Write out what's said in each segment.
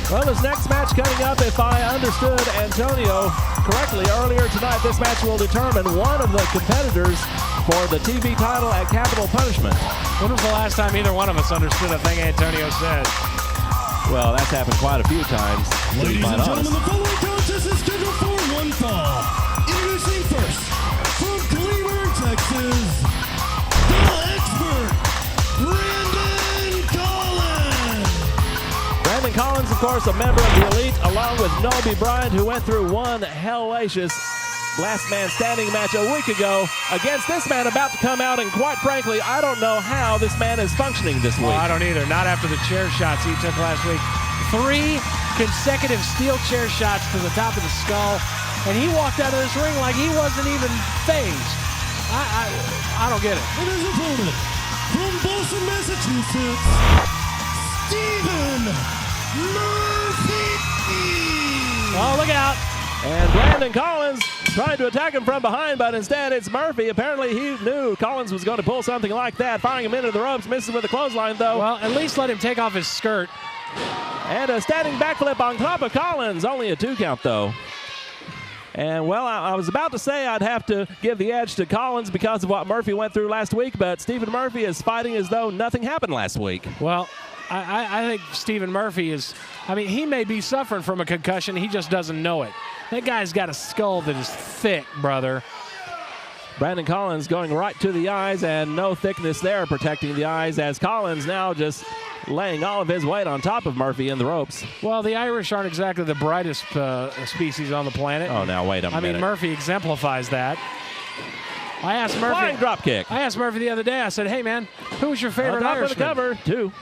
Well, this next match coming up, if I understood Antonio correctly earlier tonight, this match will determine one of the competitors for the TV title at Capital Punishment. When was the last time either one of us understood a thing Antonio said? Well, that's happened quite a few times. Ladies and gentlemen, the following contest is scheduled for one fall. Introducing first, from Cleburne, Texas, the expert, Brandon Collins. Brandon Collins, of course, a member of the Elite, along with Noby Bryant, who went through one hellacious last man standing match a week ago against this man about to come out, and quite frankly, I don't know how this man is functioning this week. Well, I don't either. Not after the chair shots he took last week. 3 consecutive steel chair shots to the top of the skull, and he walked out of this ring like he wasn't even phased. I don't get it. And his opponent, from Boston, Massachusetts, Stephen Murphy. Oh, look out. And Brandon Collins tried to attack him from behind, but instead it's Murphy. Apparently he knew Collins was going to pull something like that, firing him into the ropes, misses with a clothesline though. Well, at least let him take off his skirt. And a standing backflip on top of Collins, only a 2 count though. And well, I was about to say I'd have to give the edge to Collins because of what Murphy went through last week, but Stephen Murphy is fighting as though nothing happened last week. Well, I think Stephen Murphy is, I mean, he may be suffering from a concussion, he just doesn't know it. That guy's got a skull that is thick, brother. Brandon Collins going right to the eyes, and no thickness there protecting the eyes, as Collins now just laying all of his weight on top of Murphy in the ropes. Well, the Irish aren't exactly the brightest species on the planet. Oh, now wait a minute. I mean, Murphy exemplifies that. I asked Murphy. Flying drop kick. I asked Murphy the other day, I said, hey, man, who was your favorite Irishman? On top of the cover, 2.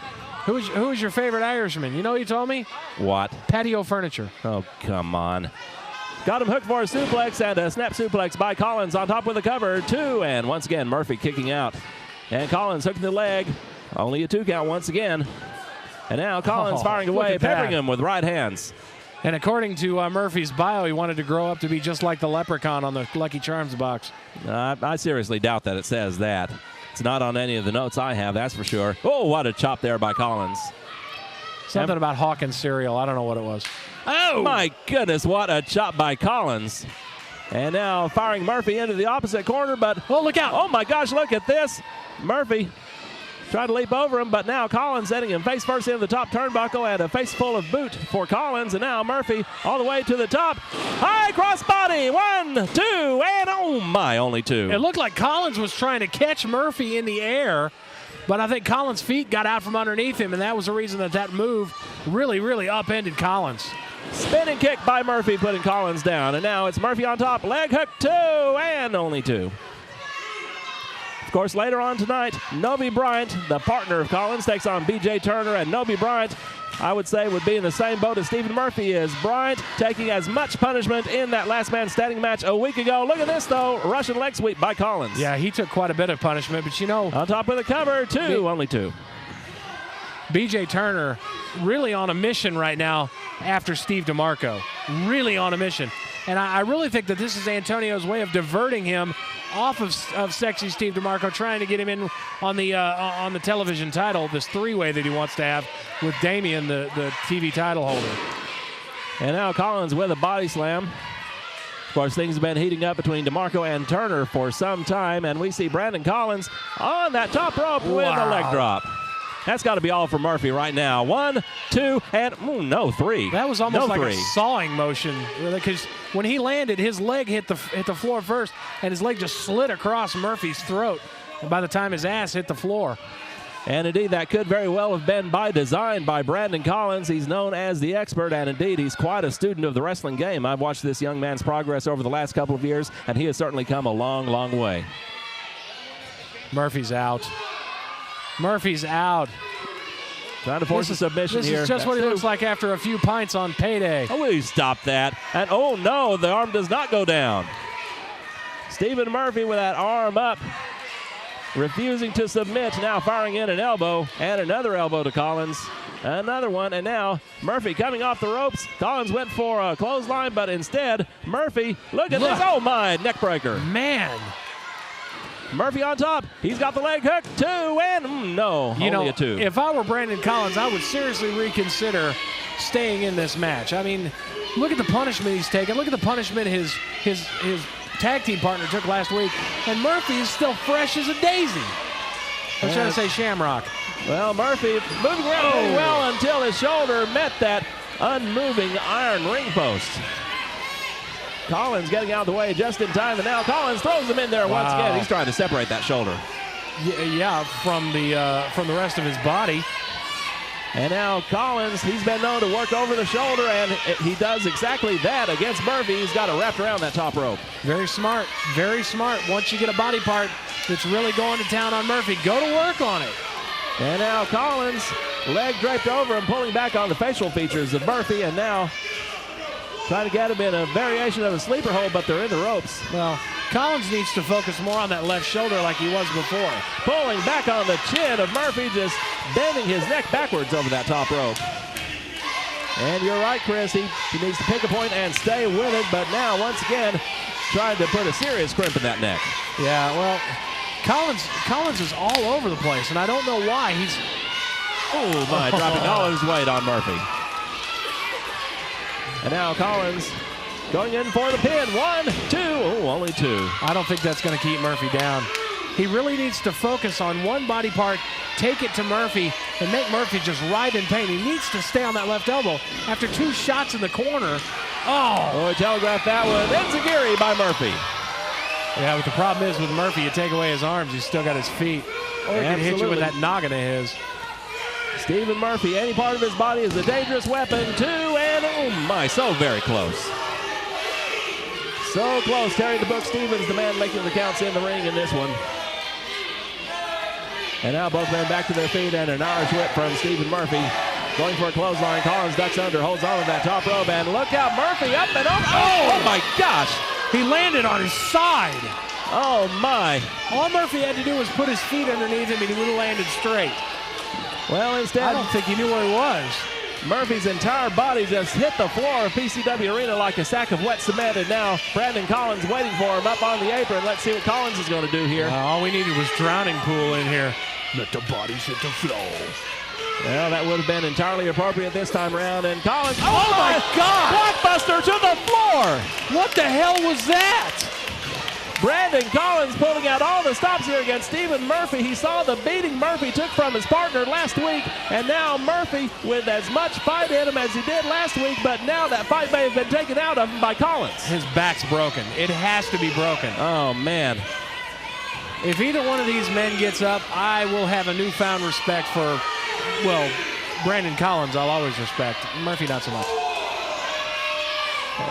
Who was your favorite Irishman? You know what he told me? What? Patio Furniture. Oh, come on. Got him hooked for a suplex, and a snap suplex by Collins on top with a cover, 2. And once again, Murphy kicking out. And Collins hooking the leg. Only a 2 count once again. And now Collins firing away, peppering him with right hands. And according to Murphy's bio, he wanted to grow up to be just like the leprechaun on the Lucky Charms box. I seriously doubt that it says that. It's not on any of the notes I have, that's for sure. Oh, what a chop there by Collins. Something about Hawkins cereal. I don't know what it was. Oh, my goodness, what a chop by Collins. And now firing Murphy into the opposite corner, but oh, look out. Oh, my gosh, look at this. Murphy tried to leap over him, but now Collins sending him face first into the top turnbuckle, and a face full of boot for Collins. And now Murphy all the way to the top. High cross body. 1, 2, and oh my, only 2. It looked like Collins was trying to catch Murphy in the air, but I think Collins' feet got out from underneath him, and that was the reason that move really, really upended Collins. Spinning kick by Murphy, putting Collins down. And now it's Murphy on top. Leg hook 2, and only 2. Of course, later on tonight, Noby Bryant, the partner of Collins, takes on B.J. Turner, and Noby Bryant, I would say, would be in the same boat as Stephen Murphy is. Bryant taking as much punishment in that last man standing match a week ago. Look at this, though. Russian leg sweep by Collins. Yeah, he took quite a bit of punishment, but you know. On top of the cover, 2, only 2. B.J. Turner really on a mission right now after Steve DeMarco. Really on a mission. And I really think that this is Antonio's way of diverting him off of sexy Steve DeMarco, trying to get him in on the television title, this 3-way that he wants to have with Damian, the TV title holder. And now Collins with a body slam. Of course, things have been heating up between DeMarco and Turner for some time, and we see Brandon Collins on that top rope with a leg drop. That's got to be all for Murphy right now. 1, 2, and no, 3. That was almost like a sawing motion, because when he landed, his leg hit the floor first, and his leg just slid across Murphy's throat. And by the time his ass hit the floor. And indeed, that could very well have been by design by Brandon Collins. He's known as the expert, and indeed, he's quite a student of the wrestling game. I've watched this young man's progress over the last couple of years, and he has certainly come a long, long way. Murphy's out. Murphy's out. Trying to force a submission here. This is just what he looks like after a few pints on payday. Oh, will you stop that? And oh no, the arm does not go down. Stephen Murphy with that arm up, refusing to submit, now firing in an elbow, and another elbow to Collins. Another one, and now Murphy coming off the ropes. Collins went for a clothesline, but instead, Murphy, look at this. Oh my, neck breaker. Man. Murphy on top. He's got the leg hook. 2 and no, only a 2. If I were Brandon Collins, I would seriously reconsider staying in this match. I mean, look at the punishment he's taken. Look at the punishment his tag team partner took last week. And Murphy is still fresh as a daisy. I was trying to say Shamrock. Well, Murphy moving around pretty well until his shoulder met that unmoving iron ring post. Collins getting out of the way just in time, and now Collins throws him in there once again. He's trying to separate that shoulder. Yeah, from the rest of his body. And now Collins, he's been known to work over the shoulder, and he does exactly that against Murphy. He's got it wrapped around that top rope. Very smart, very smart. Once you get a body part that's really going to town on Murphy, go to work on it. And now Collins, leg draped over and pulling back on the facial features of Murphy, and now trying to get him in a variation of a sleeper hold, but they're in the ropes. Well, Collins needs to focus more on that left shoulder like he was before. Pulling back on the chin of Murphy, just bending his neck backwards over that top rope. And you're right, Chris. He needs to pick a point and stay with it, but now, once again, trying to put a serious crimp in that neck. Yeah, well, Collins is all over the place, and I don't know why. Dropping all his weight on Murphy. And now Collins going in for the pin. 1, 2. Only 2. I don't think that's going to keep Murphy down. He really needs to focus on one body part, take it to Murphy, and make Murphy just writhe in pain. He needs to stay on that left elbow. After 2 shots in the corner, he telegraphed that one. Enziguri by Murphy. Yeah, but the problem is with Murphy, you take away his arms, he's still got his feet. Or he can hit you with that noggin of his. Stephen Murphy, any part of his body is a dangerous weapon. 2 and so very close. So close. Terry the Book Stevens, the man making the counts in the ring in this one. And now both men back to their feet, and an Irish whip from Stephen Murphy. Going for a clothesline. Collins ducks under, holds on to that top rope, and look out, Murphy up and over. Oh my gosh! He landed on his side. Oh my. All Murphy had to do was put his feet underneath him and he would have landed straight. Well, instead, I don't think he knew where he was. Murphy's entire body just hit the floor of PCW Arena like a sack of wet cement, and now Brandon Collins waiting for him up on the apron. Let's see what Collins is going to do here. All we needed was drowning pool in here. Let the bodies hit the floor. Well, that would have been entirely appropriate this time around, and Collins, oh my God! Blockbuster to the floor! What the hell was that? Brandon Collins pulling out all the stops here against Stephen Murphy. He saw the beating Murphy took from his partner last week, and now Murphy with as much fight in him as he did last week, but now that fight may have been taken out of him by Collins. His back's broken. It has to be broken. Oh, man. If either one of these men gets up, I will have a newfound respect for, well, Brandon Collins I'll always respect. Murphy, not so much.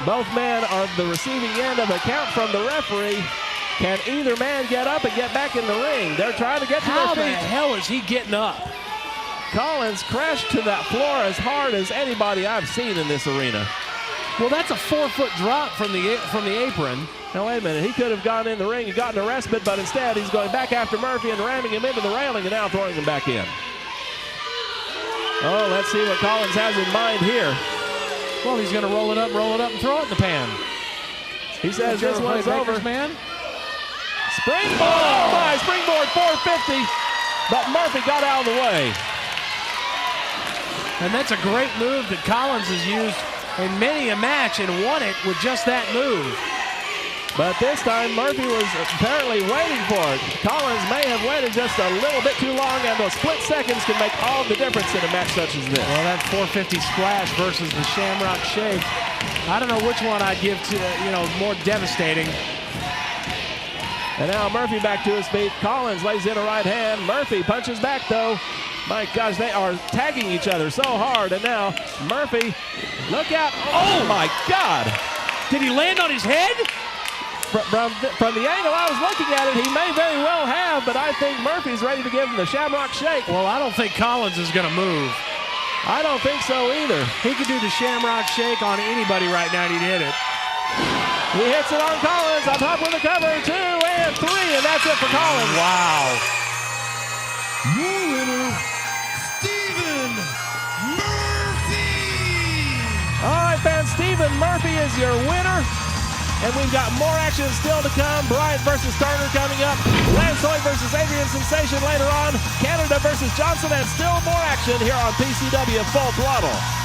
Both men are the receiving end of a count from the referee. Can either man get up and get back in the ring? They're trying to get to their feet. How the hell is he getting up? Collins crashed to that floor as hard as anybody I've seen in this arena. Well, that's a 4-foot drop from the apron. Now, wait a minute. He could have gone in the ring and gotten a respite, but instead he's going back after Murphy and ramming him into the railing and now throwing him back in. Oh, let's see what Collins has in mind here. Well, he's going to roll it up, and throw it in the pan. He says this one's over. Man. Springboard! Oh my! Springboard 450, but Murphy got out of the way. And that's a great move that Collins has used in many a match and won it with just that move. But this time, Murphy was apparently waiting for it. Collins may have waited just a little bit too long, and those split seconds can make all the difference in a match such as this. Well, that 450 splash versus the Shamrock Shake. I don't know which one I'd give to, more devastating. And now Murphy back to his feet. Collins lays in a right hand. Murphy punches back, though. My gosh, they are tagging each other so hard. And now Murphy, look out. Oh, my God. Did he land on his head? From the angle I was looking at it, he may very well have, but I think Murphy's ready to give him the Shamrock Shake. Well, I don't think Collins is going to move. I don't think so either. He could do the Shamrock Shake on anybody right now, and he'd hit it. He hits it on Collins, on top with the cover, 2 and 3, and that's it for Collins. Wow. Your winner, Stephen Murphy. All right, fans, Stephen Murphy is your winner. And we've got more action still to come. Bryant versus Turner coming up. Lance Hoy versus Adrian Sensation later on. Canada versus Johnson, and still more action here on PCW Full Throttle.